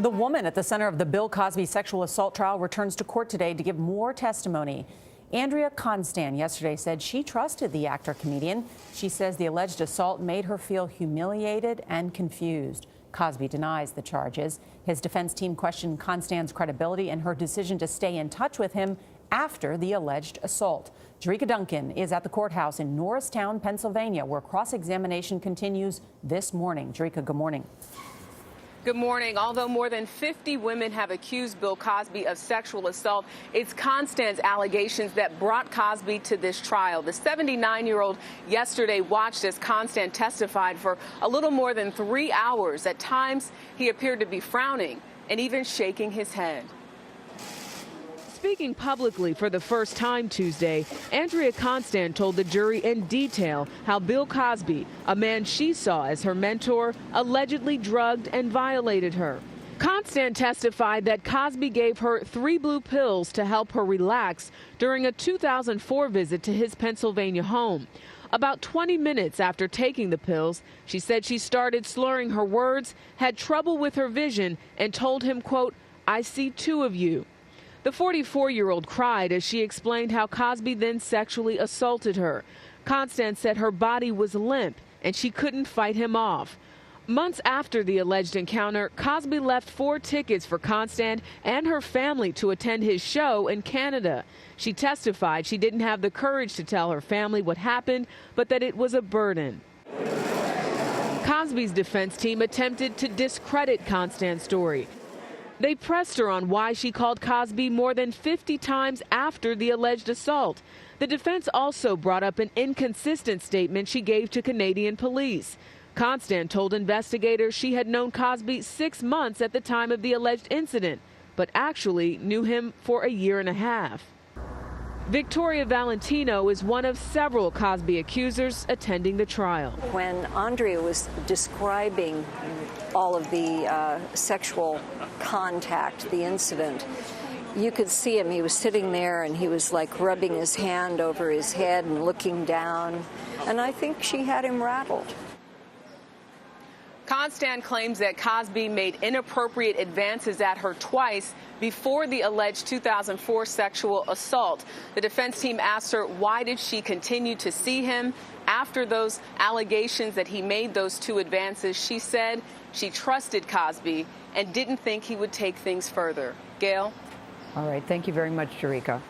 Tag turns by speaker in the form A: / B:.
A: The woman at the center of the Bill Cosby sexual assault trial returns to court today to give more testimony. Andrea Constand yesterday said she trusted the actor-comedian. She says the alleged assault made her feel humiliated and confused. Cosby denies the charges. His defense team questioned Constand's credibility and her decision to stay in touch with him after the alleged assault. Jericka Duncan is at the courthouse in Norristown, Pennsylvania, where cross-examination continues this morning. Jericka, good morning.
B: Good morning. Although more than 50 women have accused Bill Cosby of sexual assault, it's Constand's allegations that brought Cosby to this trial. The 79-year-old yesterday watched as Constand testified for a little more than 3 hours. At times, he appeared to be frowning and even shaking his head. Speaking publicly for the first time Tuesday, Andrea Constand told the jury in detail how Bill Cosby, a man she saw as her mentor, allegedly drugged and violated her. Constand testified that Cosby gave her 3 blue pills to help her relax during a 2004 visit to his Pennsylvania home. About 20 minutes after taking the pills, she said she started slurring her words, had trouble with her vision, and told him, quote, "I see 2 of you." The 44-year-old cried as she explained how Cosby then sexually assaulted her. Constand said her body was limp and she couldn't fight him off. Months after the alleged encounter, Cosby left 4 tickets for Constand and her family to attend his show in Canada. She testified she didn't have the courage to tell her family what happened, but that it was a burden. Cosby's defense team attempted to discredit Constand's story. They pressed her on why she called Cosby more than 50 times after the alleged assault. The defense also brought up an inconsistent statement she gave to Canadian police. Constand told investigators she had known Cosby 6 months at the time of the alleged incident, but actually knew him for a year and a half. Victoria Valentino is one of several Cosby accusers attending the trial.
C: When Andrea was describing all of the sexual contact, the incident, you could see him. He was sitting there and he was like rubbing his hand over his head and looking down. And I think she had him rattled.
B: Constand claims that Cosby made inappropriate advances at her twice before the alleged 2004 sexual assault. The defense team asked her why did she continue to see him after those allegations that he made those 2 advances. She said she trusted Cosby and didn't think he would take things further. Gail?
D: All right. Thank you very much, Jericka.